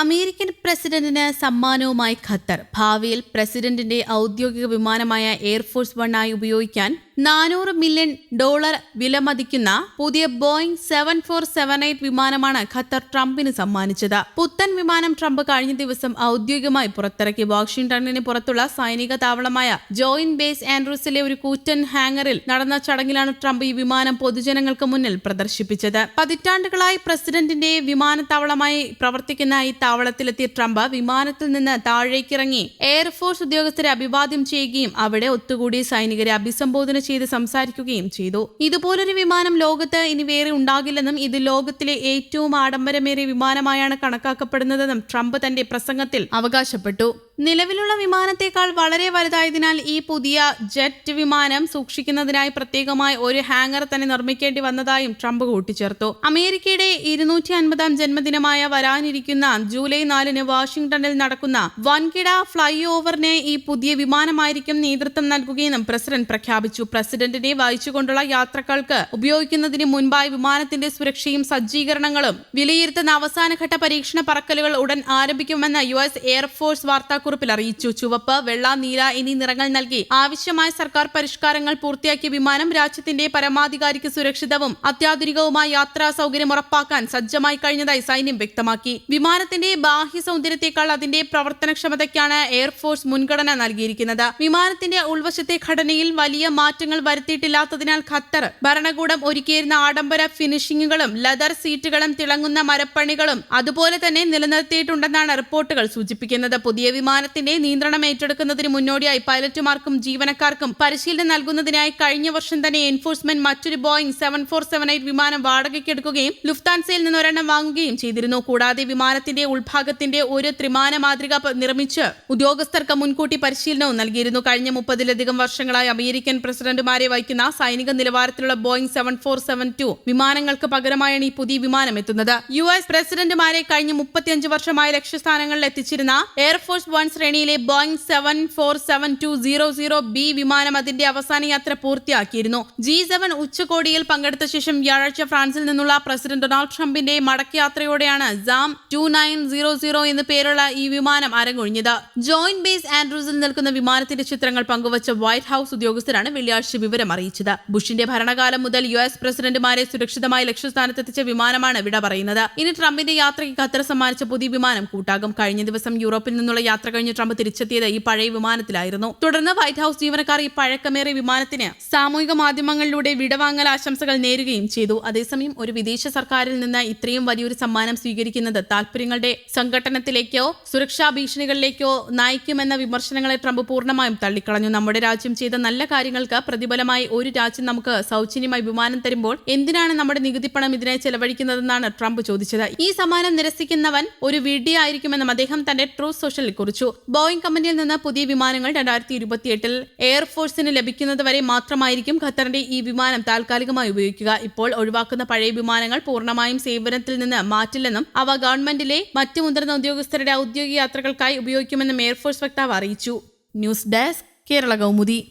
American പ്രസിഡന്റിന് സമ്മാനവുമായി Qatar. ഭാവിയിൽ പ്രസിഡന്റിന്റെ ഔദ്യോഗിക വിമാനമായ എയർഫോഴ്സ് വൺ ആയി ഉപയോഗിക്കാൻ $400 മില്യൺ വിലമതിക്കുന്ന പുതിയ ബോയിംഗ് 7478 വിമാനമാണ് ഖത്തർ ട്രംപിന് സമ്മാനിച്ചത്. പുത്തൻ വിമാനം ട്രംപ് കഴിഞ്ഞ ദിവസം ഔദ്യോഗികമായി പുറത്തിറക്കി. വാഷിംഗ്ടണിന് പുറത്തുള്ള സൈനിക താവളമായ ജോയിന്റ് ബേസ് ആൻഡ്രൂസിലെ ഒരു കൂറ്റൻ ഹാങ്ങറിൽ നടന്ന ചടങ്ങിലാണ് ട്രംപ് ഈ വിമാനം പൊതുജനങ്ങൾക്ക് മുന്നിൽ പ്രദർശിപ്പിച്ചത്. പതിറ്റാണ്ടുകളായി പ്രസിഡന്റിന്റെ വിമാനത്താവളമായി പ്രവർത്തിക്കുന്ന ഈ താവളത്തിലെത്തിയ ട്രംപ് വിമാനത്തിൽ നിന്ന് താഴേക്കിറങ്ങി എയർഫോഴ്സ് ഉദ്യോഗസ്ഥരെ അഭിവാദ്യം ചെയ്യുകയും അവിടെ ഒത്തുകൂടി സൈനികരെ അഭിസംബോധന ചെയ്ത് സംസാരിക്കുകയും ചെയ്തു. ഇതുപോലൊരു വിമാനം ലോകത്ത് ഇനി വേറെ ഉണ്ടാകില്ലെന്നും ഇത് ലോകത്തിലെ ഏറ്റവും ആഡംബരമേറിയ വിമാനമായാണ് കണക്കാക്കപ്പെടുന്നതെന്നും ട്രംപ് തന്റെ പ്രസംഗത്തിൽ അവകാശപ്പെട്ടു. നിലവിലുള്ള വിമാനത്തേക്കാൾ വളരെ വലുതായതിനാൽ ഈ പുതിയ ജെറ്റ് വിമാനം സൂക്ഷിക്കുന്നതിനായി പ്രത്യേകമായി ഒരു ഹാങ്ങർ തന്നെ നിർമ്മിക്കേണ്ടി വന്നതായും ട്രംപ് കൂട്ടിച്ചേർത്തു. അമേരിക്കയുടെ 250-ാം ജന്മദിനമായ വരാനിരിക്കുന്ന ജൂലൈ 4-ന് വാഷിംഗ്ടണിൽ നടക്കുന്ന വൻകിട ഫ്ലൈ ഓവറിന് ഈ പുതിയ വിമാനമായിരിക്കും നേതൃത്വം നൽകുകയെന്നും പ്രസിഡന്റ് പ്രഖ്യാപിച്ചു. പ്രസിഡന്റിനെ വഹിച്ചുകൊണ്ടുള്ള യാത്രകൾക്ക് ഉപയോഗിക്കുന്നതിന് മുൻപായി വിമാനത്തിന്റെ സുരക്ഷയും സജ്ജീകരണങ്ങളും വിലയിരുത്തുന്ന അവസാനഘട്ട പരീക്ഷണ പറക്കലുകൾ ഉടൻ ആരംഭിക്കുമെന്ന് US എയർഫോഴ്സ് വാർത്താക്കുറിപ്പിൽ അറിയിച്ചു. ചുവപ്പ്, വെള്ള, നീല എന്നീ നിറങ്ങൾ നൽകി ആവശ്യമായ സർക്കാർ പരിഷ്കാരങ്ങൾ പൂർത്തിയാക്കിയ വിമാനം രാജ്യത്തിന്റെ പരമാധികാരിക്ക് സുരക്ഷിതവും അത്യാധുനികവുമായ യാത്രാ സൗകര്യം ഉറപ്പാക്കാൻ സജ്ജമായി കഴിഞ്ഞതായി സൈന്യം വ്യക്തമാക്കി. വിമാനത്തിന്റെ ബാഹ്യ സൗന്ദര്യത്തെക്കാൾ അതിന്റെ പ്രവർത്തനക്ഷമതയ്ക്കാണ് എയർഫോഴ്സ് മുൻഗണന നൽകിയിരിക്കുന്നത്. വിമാനത്തിന്റെ ഉൾവശത്തെ ഘടനയിൽ വലിയ മാറ്റങ്ങൾ വരുത്തിയിട്ടില്ലാത്തതിനാൽ ഖത്തർ ഭരണകൂടം ഒരുക്കിയിരുന്ന ആഡംബര ഫിനിഷിംഗുകളും ലെതർ സീറ്റുകളും തിളങ്ങുന്ന മരപ്പണികളും അതുപോലെ തന്നെ നിലനിർത്തിയിട്ടുണ്ടെന്നാണ് റിപ്പോർട്ടുകൾ സൂചിപ്പിക്കുന്നത്. പുതിയ വിമാനത്തിന്റെ നിയന്ത്രണം ഏറ്റെടുക്കുന്നതിന് മുന്നോടിയായി പൈലറ്റുമാർക്കും ജീവനക്കാർക്കും പരിശീലനം നൽകുന്നതിനായി കഴിഞ്ഞ വർഷം തന്നെ എൻഫോഴ്സ്മെന്റ് മറ്റൊരു ബോയിംഗ് 7478 വിമാനം വാടകയ്ക്കെടുക്കുകയും ലുഫ്താൻസയിൽ നിന്ന് ഒരെണ്ണം വാങ്ങുകയും ചെയ്തിരുന്നു. കൂടാതെ വിമാനത്തിന്റെ ഉൾഭാഗത്തിന്റെ ഒരു ത്രിമാന മാതൃക നിർമ്മിച്ച് ഉദ്യോഗസ്ഥർക്ക് മുൻകൂട്ടി പരിശീലനവും നൽകിയിരുന്നു. കഴിഞ്ഞ 30-ലധികം വർഷങ്ങളായി അമേരിക്കൻ പ്രസിഡന്റുമാരെ വഹിക്കുന്ന സൈനിക നിലവാരത്തിലുള്ള ബോയിംഗ് 7472 വിമാനങ്ങൾക്ക് പകരമായാണ് ഈ പുതിയ വിമാനം എത്തുന്നത്. US പ്രസിഡന്റുമാരെ കഴിഞ്ഞ 35 വർഷമായി ലക്ഷ്യസ്ഥാനങ്ങളിൽ എത്തിച്ചിരുന്ന എയർഫോഴ്സ് വൺ ശ്രേണിയിലെ ബോയിംഗ് 7472-00B വിമാനം അതിന്റെ അവസാന യാത്ര പൂർത്തിയാക്കിയിരുന്നു. G7 ഉച്ചകോടിയിൽ പങ്കെടുത്ത ശേഷം വ്യാഴാഴ്ച ഫ്രാൻസിൽ നിന്നുള്ള പ്രസിഡന്റ് ഡൊണാൾഡ് ട്രംപിന്റെ മടക്കയാത്രയോടെയാണ് ZAM 2900 എന്ന് പേരുള്ള ഈ വിമാനം അരങ്ങൊഴിഞ്ഞത്. ജോയിന്റ് ബേസ് ആൻഡ്രൂസിൽ നിൽക്കുന്ന വിമാനത്തിന്റെ ചിത്രങ്ങൾ പങ്കുവച്ച വൈറ്റ് ഹൌസ് ഉദ്യോഗസ്ഥരാണ് വെള്ളിയാഴ്ച വിവരം അറിയിച്ചത്. ബുഷിന്റെ ഭരണകാലം മുതൽ US പ്രസിഡന്റുമാരെ സുരക്ഷിതമായി ലക്ഷ്യസ്ഥാനത്തെത്തിച്ച വിമാനമാണ് വിട പറയുന്നത്. ഇനി ട്രംപിന്റെ യാത്രയ്ക്ക് ഖത്തർ സമ്മാനിച്ച പുതിയ വിമാനം കൂട്ടാകും. കഴിഞ്ഞ ദിവസം യൂറോപ്പിൽ നിന്നുള്ള യാത്ര കഴിഞ്ഞ് ട്രംപ് തിരിച്ചെത്തിയത് ഈ പഴയ വിമാനത്തിലായിരുന്നു. തുടർന്ന് വൈറ്റ് ഹൌസ് ജീവനക്കാർ ഈ പഴക്കമേറിയ വിമാനത്തിന് സാമൂഹിക മാധ്യമങ്ങളിലൂടെ വിടവാങ്ങൽ ആശംസകൾ നേരുകയും ചെയ്തു. അതേസമയം ഒരു വിദേശ സർക്കാരിൽ നിന്ന് ഇത്രയും വലിയൊരു സമ്മാനം സ്വീകരിക്കുന്നത് താൽപര്യങ്ങളുടെ സംഘട്ടനത്തിലേക്കോ സുരക്ഷാ ഭീഷണികളിലേക്കോ നയിക്കുമെന്ന വിമർശനങ്ങളെ ട്രംപ് പൂർണ്ണമായും തള്ളിക്കളഞ്ഞു. നമ്മുടെ രാജ്യം ചെയ്ത നല്ല കാര്യങ്ങൾക്ക് പ്രതിഫലമായി ഒരു രാജ്യം നമുക്ക് സൗജന്യമായി വിമാനം തരുമ്പോൾ എന്തിനാണ് നമ്മുടെ നികുതി പണം ഇതിനായി ചെലവഴിക്കുന്നതെന്നാണ് ട്രംപ് ചോദിച്ചത്. ഈ സമ്മാനം നിരസിക്കുന്നവൻ ഒരു വിഡ്ഢിയായിരിക്കുമെന്നും അദ്ദേഹം തന്റെ ട്രൂത്ത് സോഷ്യലിൽ കുറിച്ചു. ബോയിംഗ് കമ്പനിയിൽ നിന്ന് പുതിയ വിമാനങ്ങൾ 2028-ൽ എയർഫോഴ്സിന് ലഭിക്കുന്നതുവരെ മാത്രമായിരിക്കും ഖത്തറിന്റെ ഈ വിമാനം താൽക്കാലികമായി ഉപയോഗിക്കുക. ഇപ്പോൾ ഒഴിവാക്കുന്ന പഴയ വിമാനങ്ങൾ പൂർണ്ണമായും സേവനത്തിൽ നിന്ന് മാറ്റില്ലെന്നും അവ ഗവൺമെന്റിലെ മറ്റ് മുതിർന്ന ഉദ്യോഗസ്ഥരുടെ ഔദ്യോഗിക യാത്രകൾക്കായി ഉപയോഗിക്കുമെന്നും എയർഫോഴ്സ് വക്താവ് അറിയിച്ചു. News desk, Kerala Kaumudi.